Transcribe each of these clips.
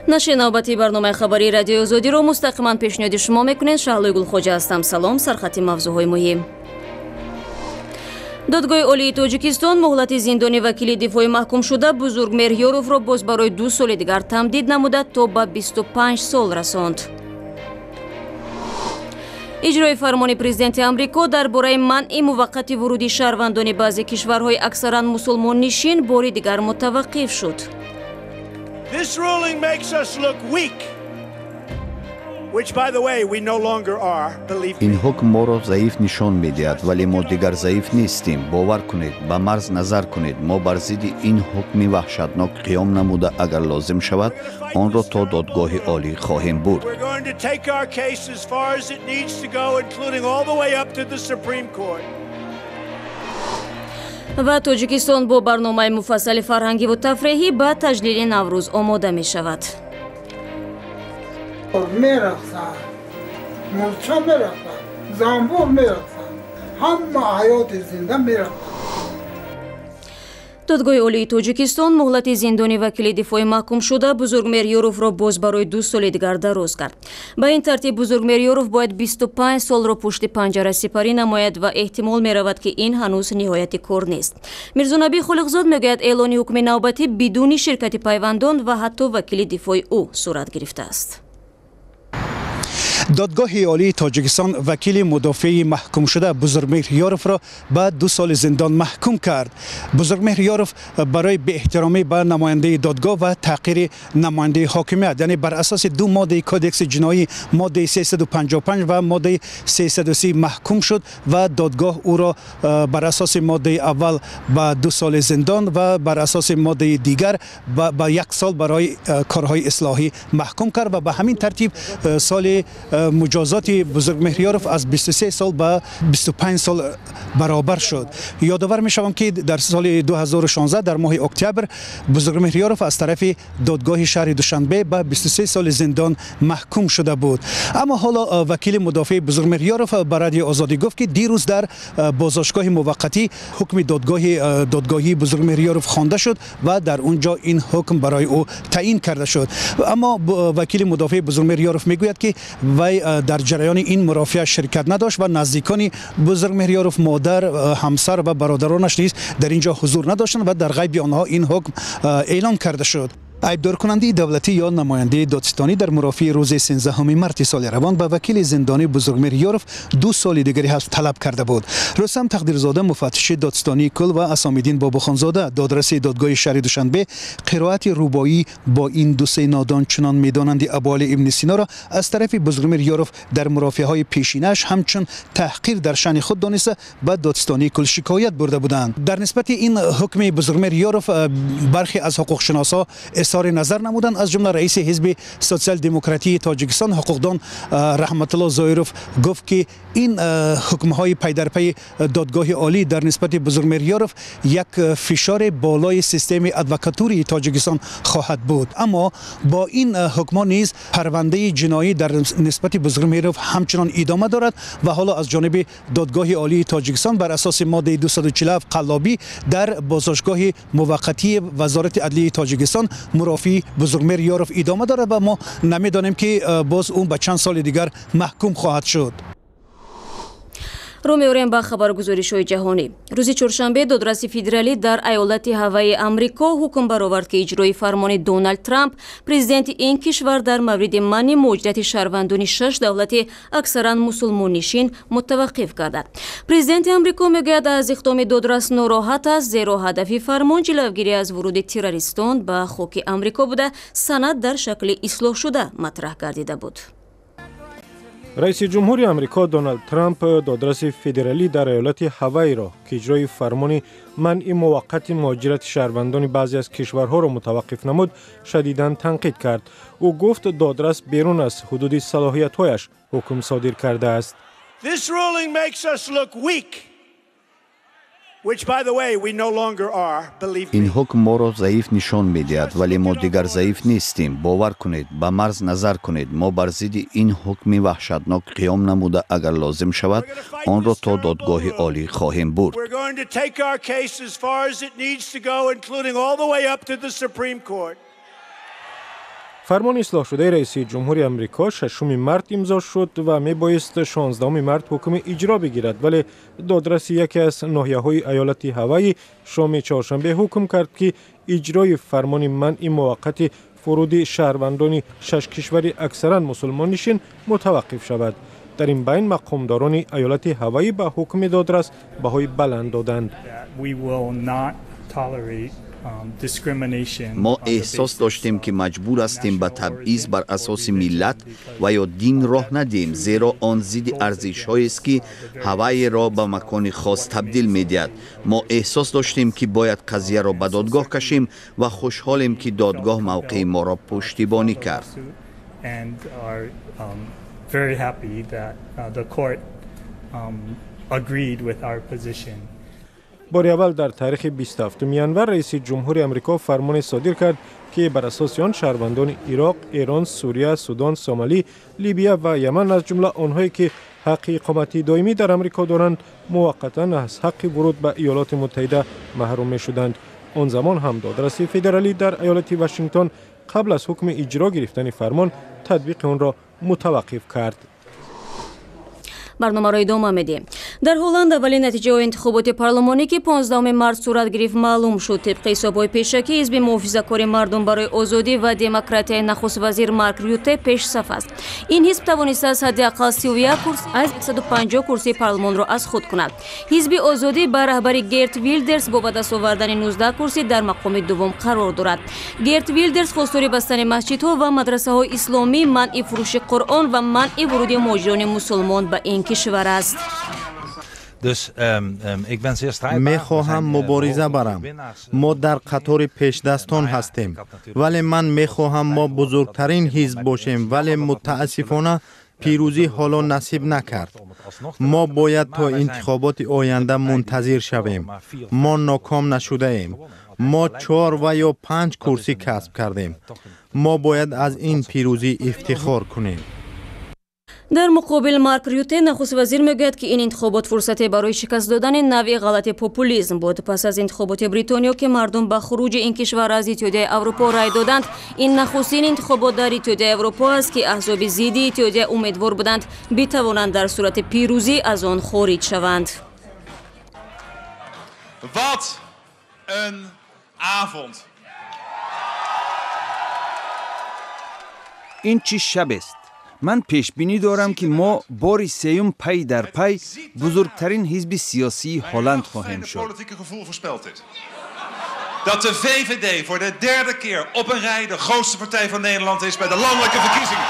نشر نوبتی برنامه خبری رادیو آزادی رو مستقیما پیشنهاد شما میکنین. شهلوی گلخوجه هستم. سلام. سرخط موضوعهای مهم. دادگاه عالی تاجیکستان مهلت زندانی وکیل دفاعی محکوم شده بزرگ مهریارов را باز برای 2 سال دیگر تمدید نموده تا به 25 سال رساند. اجرای فرمان پرزیدنت آمریکا درباره منع موقت ورود شهروندان بعضی کشورهای اکثرا مسلمان نشین بار دیگر متوقف شد. This ruling makes us look weak, which by the way we no longer are. Believe me. این حکم ما را ضعیف نشان می‌دهد ولی ما دیگر ضعیف نیستیم. باور کنید، به مرز نظر کنید. ما بر ضد این حکم وحشتناک قیام نموده اگر لازم شود آن را تا دادگاه عالی خواهیم برد. We're going to take our case as far as it needs to go, including all the way up to the Supreme Court. و تاجیکستان با برنامه مفصل فرهنگی و تفریحی به تجلیل نوروز آماده می شود. میرقصن، مرچا میرقصن، زنبور میرقصن، همه حیات زنده میرقصن. دادگاه عالی تاجیکستان مهلت زندانی وکیل دفاعی محکوم شده بزرگ مهریارов را باز برای 2 سال دیگر دراز کرد. به این ترتیب بزرگ مهریارov باید 25 سال را پشت پنجره سپری نماید و احتمال می رود که این هنوز نهایت کار نیست. میرزا نبی خالقزاد میگوید اعلان حکم نوبتی بدون شرکت پیوندان و حتی وکیل دفاعی او صورت گرفته است. دادگاه عالی تاجیکستان وکیل مدافع محکوم شده بزرگ مهریارov را به 2 سال زندان محکوم کرد. بزرگ مهریارov برای بی احترامی به نماینده دادگاه و تحقیر نماینده حاکمیت، یعنی بر اساس 2 ماده کودکس جنایی ماده 355 و ماده 330 محکوم شد و دادگاه او را بر اساس ماده اول به 2 سال زندان و بر اساس ماده دیگر به 1 سال برای کارهای اصلاحی محکوم کرد و به همین ترتیب سال مجازات بزرگ مهریارov از 23 سال به 25 سال برابر شد. یادآور می شوم که در سال 2016 در ماه اکتبر بزرگ مهریارov از طرف دادگاه شهر دوشنبه به 23 سال زندان محکوم شده بود. اما حالا وکیل مدافع بزرگ مهریارov به رادیو آزادی گفت که دیروز در بازداشتگاه موقتی حکم دادگاهی بزرگ مهریارov خوانده شد و در اونجا این حکم برای او تعیین کرده شد. اما وکیل مدافع بزرگ مهریارov میگوید که وی در جریان این مرافعه شرکت نداشت و نزدیکان بزرگ مهریارov مادر، همسر و برادرانش نیز در اینجا حضور نداشتند و در غیب آنها این حکم اعلام کرده شد. عیبدار کننده دولتی یا نماینده دادستانی در مرافعه روز 13 مارس سال روان به وکیل زندانی بزرگ مهریارov 2 سال دیگری حبس طلب کرده بود. رستم تقدیرزاده مفتش دادستانی کل و اسام‌الدین باباخانزاده دادرس دادگاه شهر دوشنبه قرائت رباعی با این 2 نادان چنان میدانند ابوال ابن سینا را از طرف بزرگ مهریارov در مرافعه‌های پیشینش همچون تحقیر در شأن خود دانسته به دادستانی کل شکایت برده بودند. در نسبت این حکم بزرگ مهریارov برخی از حقوقشناسا اظهار نظر نمودند، از جمله رئیس حزب سوسیال دموکراتی تاجیکستان حقوقدان رحمت الله ظاهرov گفت که این حکم های پی در پی دادگاه عالی در نسبت بزرگ مهریارov یک فشار بالای سیستم ادوکاتوری تاجیکستان خواهد بود. اما با این حکم نیز پرونده جنایی در نسبت بزرگ مهریارov همچنان ادامه دارد و حالا از جانب دادگاه عالی تاجیکستان بر اساس ماده 247 قلابی در بازداشتگاه موقتی وزارت عدلیه تاجیکستان مرافعه بزرگ مهریارov ادامه دارد و ما نمیدانیم که باز اون به چند سال دیگر محکوم خواهد شد. رو می‌آوریم به خبرگزاری‌های جهانی. روز چهارشنبه دادرس فدرالی در ایالت هاوای آمریکا حکم برآورد که اجرای فرمان دونالد ترامپ پرزیدنت این کشور در مورد منع مهاجرت شهروندان 6 دولت اکثرا مسلمان نشین متوقف گردد. پرزیدنت آمریکا میگوید از اقدام دادرس ناراحت است زیرا هدف فرمان جلوگیری از ورود تروریستان به خاک آمریکا بوده. سند در شکل اصلاح شده مطرح گردیده بود. رئیس جمهور آمریکا دونالد ترامپ دادرس فدرالی در ایالت هاوای را که اجرای فرمان منع موقت مهاجرت شهروندان بعضی از کشورها را متوقف نمود شدیداً تنقید کرد. او گفت دادرس بیرون از حدود صلاحیت‌هایش حکم صادر کرده است. This ruling makes us look weak, which by the way we no longer are. Believe me. این حکم ما را ضعیف نشان می‌دهد ولی ما دیگر ضعیف نیستیم. باور کنید، به مرز نظر کنید. ما بر ضد این حکم وحشتناک قیام نموده اگر لازم شود آن را تا دادگاه عالی خواهیم برد. We're going to take our case as far as it needs to go, including all the way up to the Supreme Court. فرمان اصلاح شده رئیس جمهور آمریکا 6 مارس امضا شد و میبایست 16 مارس حکم اجرا بگیرد، ولی دادرس یکی از ناحیه‌های ایالت هاوایی شام چهارشنبه حکم کرد که اجرای فرمان منع موقت ورود شهروندان 6 کشور اکثرا مسلمان نشین متوقف شود. در این بین مقامداران ایالت هاوایی به حکم دادرس بهای بلند دادند. ما احساس داشتیم که مجبور هستیم به تبعیض بر اساس ملت و یا دین راه ندیم، زیرا آن ضد ارزش‌هایی است که هوایی را به مکان خاص تبدیل می‌دهد. ما احساس داشتیم که باید قضیه را به دادگاه کشیم و خوشحالیم که دادگاه موقع ما را پشتیبانی کرد. بار اول در تاریخ 27 ینور رئیس جمهور آمریکا فرمان صادر کرد که بر اساس آن شهروندان عراق، ایران، سوریه، سودان، سومالی، لیبیا و یمن از جمله آنهایی که حق اقامت دائمی در آمریکا دارند موقتا از حق ورود به ایالات متحده محروم می شدند. آن زمان هم دادرس فدرالی در ایالت واشنگتن قبل از حکم اجرا گرفتن فرمان تطبیق آن را متوقف کرد. برنامه را ادامه میدیم. در هلند اولین نتیجه انتخابات پارلمانی که 15 مارس صورت گرفت معلوم شد. طبق حساب‌های پیشکی حزب محافظه‌کار مردم برای آزادی و دموکراسی نخست وزیر مارک ریوته پیش صف است. این حزب توانسته از حداقل 31 کرسی از 150 کرسی پارلمان را از خود کند. حزب آزادی با رهبری گرت ویلدرز با به دست آوردن 19 کرسی در مقام دوم قرار دارد. گرت ویلدرز خواستار بستن مسجدها و مدرسه‌های اسلامی، منع فروش قرآن و منع ورود مهاجران مسلمان به این کشور است. میخواهم مبارزه برم. ما در قطار پیشدستان هستیم، ولی من میخواهم ما بزرگترین حزب باشیم، ولی متاسفانه پیروزی حالا نصیب نکرد. ما باید تا انتخابات آینده منتظر شویم. ما ناکام نشده ایم. ما 4 و یا 5 کرسی کسب کردیم. ما باید از این پیروزی افتخار کنیم. در مقابل مارک ریوته نخست وزیر میگوید که این انتخابات فرصتی برای شکست دادن نوع غلط پوپولیسم بود. پس از انتخابات بریتانیا که مردم به خروج این کشور از اتحادیه اروپا رای دادند، این نخستین انتخابات در اتحادیه اروپا است که احزاب ضد اتحادیه امیدوار بودند بتوانند در صورت پیروزی از آن خارج شوند. Wat een avond. این چی شب است؟ من پیش بینی دارم که ما بار سیوم پی در پی بزرگترین حزب سیاسی هلند خواهیم شد. Dat de VVD voor de derde keer op een rij de grootste partij van Nederland is bij de landelijke verkiezingen.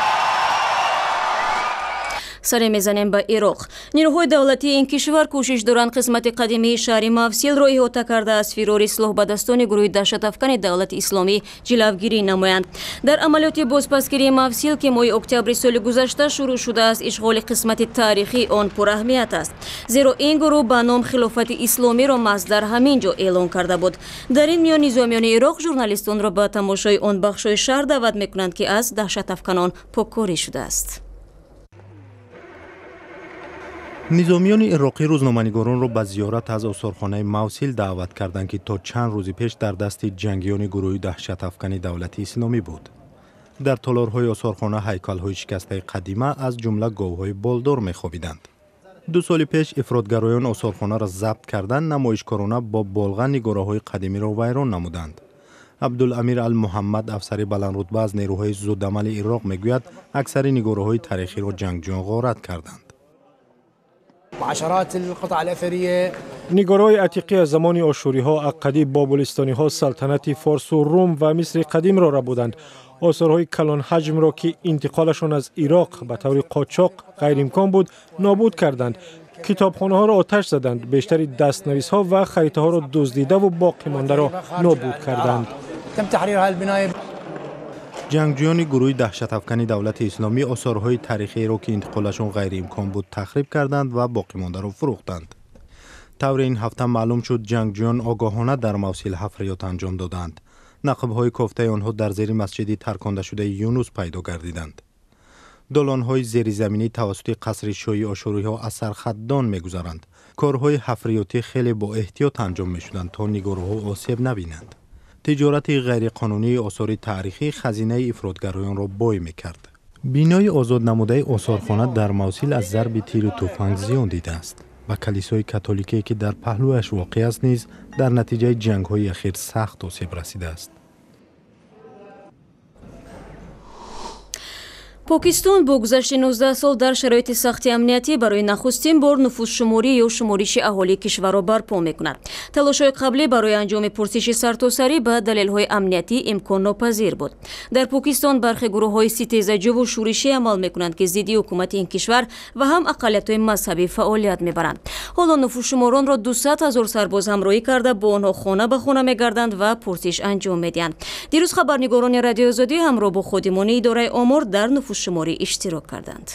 سر میزنیم به عراق. نیروهای دولتی این کشور کوشش دارند قسمت قدیمی شهر مفصل را احاطه کرده از فرار اصلاح به دستان گروه دهشت افکن دولت اسلامی جلوگیری نمایند. در عملیات بازپسگیری مفصل که ماه اکتبر سال گذشته شروع شده است، اشغال قسمت تاریخی آن پر اهمیت است، زیرا این گروه به نام خلافت اسلامی را مصدر همینجا اعلان کرده بود. در این میان نظامیان عراق ژورنالیستان را به تماشای آن بخش‌های شهر دعوت می‌کنند که از دهشت افکنان پاککاری شده است. نظامیان عراقی روزنامه‌نگاران را به زیارت از آثارخانه موصل دعوت کردند که تا چند روز پیش در دست جنگیان گروه دهشت افکن دولت اسلامی بود. در تالارهای آثارخانه هیکل‌های شکسته قدیمه از جمله گاوهای بالدار می‌خوابیدند. 2 سال پیش افراطگرایان آثارخانه را ضبط کردند، نمایشکارانه با بالغ نگاره‌های قدیمی را ویران نمودند. عبدالامیر المحمد، افسر بلندرتبه از نیروهای ضدعمل عراق میگوید اکثر نگاره‌های تاریخی را جنگجویان غارت کردند. عشرات القطع الأثرية نگارهای عتیقی از زمان آشوری‌ها، عقدی، بابلستانی‌ها، سلطنت فارس و روم و مصر قدیم را بودند. آثارهای کلان حجم را که انتقالشان از عراق به طور قاچاق غیر امکان بود نابود کردند. کتابخانه‌ها را آتش زدند، بیشتر دستنویس‌ها و خریطه‌ها را دزدیده و باقی مانده را نابود کردند. تم تحرير هذه البناية. جنگجویان گروه دهشت افکن دولت اسلامی آثارهای تاریخی را که انتقالشان غیر امکان بود تخریب کردند و باقی مانده را فروختند. طور این هفته معلوم شد جنگجویان آگاهانه در موصل حفریات انجام دادند. نقب‌های کوفته آنها در زیر مسجد ترکانده شده یونس پیدا گردیدند. دالان‌های زیرزمینی توسط قصر شاهی آشوری‌ها از سرخدان می‌گذرند. کارهای حفریاتی خیلی با احتیاط انجام می‌شدند تا نگاره‌ها آسیب نبینند. تجارت غیرقانونی آثار تاریخی خزینه افراطگرایان را بای می‌کرد. بینای آزاد نموده آثارخانه در موصل از ضرب تیر و تفنگ زیان دیده است و کلیسای کاتولیکی که در پهلویش واقع است نیز در نتیجه جنگ‌های اخیر سخت آسیب رسیده است. پاکستان با گذشت 19 سال در شرایط سخت امنیتی برای نخستین بار نفوس‌شماری یا شمارش اهالی کشور را برپا می‌کند. تلاش‌های قبلی برای انجام پرسش سرتاسری به دلایل امنیتی امکان ناپذیر بود. در پاکستان برخی گروه‌های ستیزجو و شورشی عمل می‌کنند که ضد حکومت این کشور و هم اقلیت‌های مذهبی فعالیت می‌برند. حالا نفوس‌شماران را 200,000 سرباز همراهی کرده با آنها خانه به خانه می‌گردند و پرسش انجام می‌دهند. دیروز خبرنگاران رادیو آزادی همراه با خادمان اداره آمار در شماری اشتراک کردند.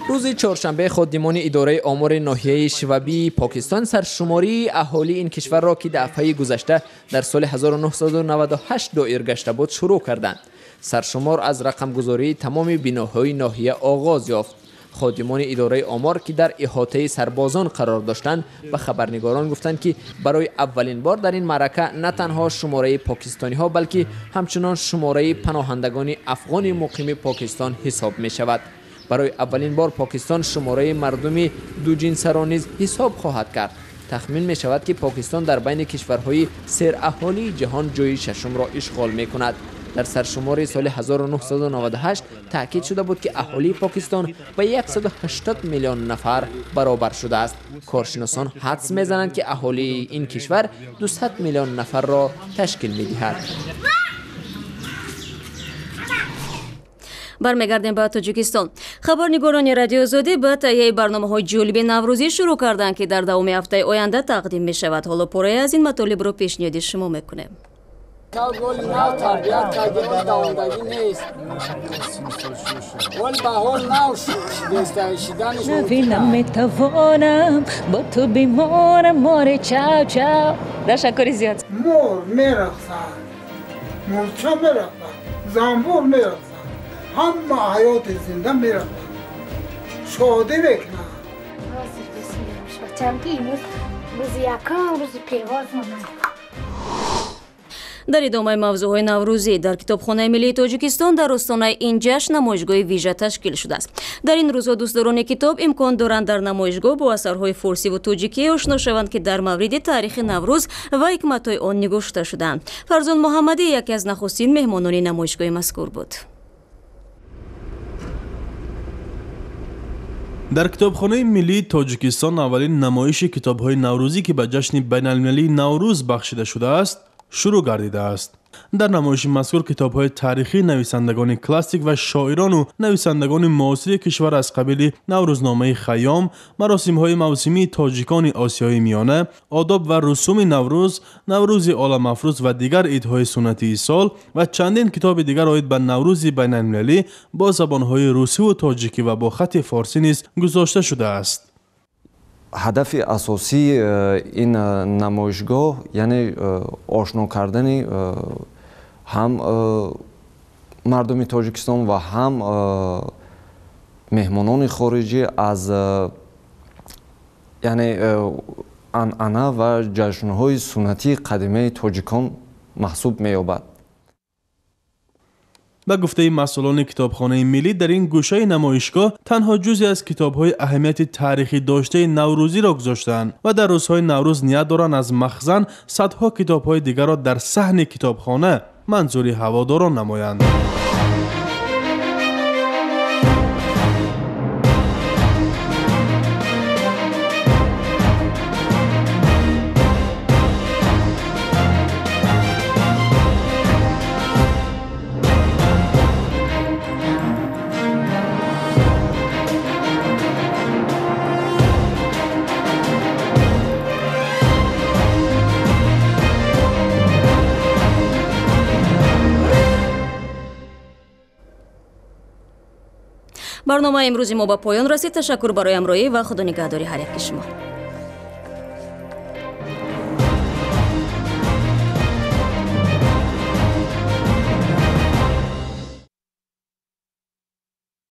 روز چهارشنبه خادمان اداره آمار ناحیه شوابی پاکستان سرشماری اهالی این کشور را که دفعه گذشته در سال 1998 دایر گشته بود شروع کردند. سرشمار از رقم گذاری تمام بناهای ناحیه آغاز یافت. خادمان اداره آمار که در احاطه سربازان قرار داشتند به خبرنگاران گفتند که برای اولین بار در این معرکه نه تنها شماره پاکستانی ها بلکه همچنان شماره پناهندگان افغان مقیم پاکستان حساب می شود. برای اولین بار پاکستان شماره مردم دو جنسه را نیز حساب خواهد کرد. تخمین می شود که پاکستان در بین کشورهای سراهالی جهان جای ششم را اشغال می کند. در سرشماری سال 1998 تاکید شده بود که اهالی پاکستان به 180 میلیون نفر برابر شده است. کارشناسان حدس میزنند که اهالی این کشور 200 میلیون نفر را تشکیل می‌دهد. برمیگردیم به تاجیکستان. خبرنگاران رادیو آزادی به تهیه برنامه‌های جالب نوروزی شروع کردند که در دوام هفته آینده تقدیم می‌شود. حالا پاره از این مطالب را پیشنهاد شما می‌کنیم. نمیتوانم با تو بیمارم مار چاو چاو در شکاری زیاد مور میرخصن مورچا میرخصن زنبور میرخصن همه حیات زنده میرخصن شادی بکنن چند که امروز روز یکم روز پیواز در ادامه موضوعهای نوروزی در کتابخانه ملی تاجیکستان در آستانه این جشن نمایشگاه ویژه تشکیل شده است. در این روزها دوستداران کتاب امکان دارند در نمایشگاه با اثرهای فارسی و تاجیکی آشنا شوند که در مورد تاریخ نوروز و حکمت‌های آن نگاشته شدند. فرزان محمدی یکی از نخستین مهمانان نمایشگاه مذکور بود. در کتابخانه ملی تاجیکستان اولین نمایش کتاب‌های نوروزی که به جشن بین‌المللی نوروز بخشیده شده است شروع گردیده است. در نمایش مذکور کتاب‌های تاریخی نویسندگان کلاسیک و شاعران و نویسندگان معاصر کشور از قبیل نوروزنامه خیام، مراسم‌های موسمی تاجیکان آسیای میانه، آداب و رسوم نوروز، نوروز عالم افروز و دیگر عیدهای سنتی سال و چندین کتاب دیگر آید به نوروز بین‌المللی با زبان‌های روسی و تاجیکی و با خط فارسی نیز گذاشته شده است. هدف اساسی این نمایشگاه یعنی آشنا کردن هم مردم تاجیکستان و هم مهمانان خارجی از یعنی عنعنه و جشن‌های سنتی قدیمی تاجیکان محسوب می‌یابد. به گفته مسئولان کتابخانه ملی در این گوشه نمایشگاه تنها جزئی از کتاب‌های اهمیت تاریخی داشته نوروزی را گذاشتند و در روزهای نوروز نیت دارند از مخزن صدها کتاب‌های دیگر را در صحن کتابخانه منظور هواداران نمایند. برنامه امروزی ما به پایان رسید. تشکر برای همراهی و خدا نگهداری هر یک شما.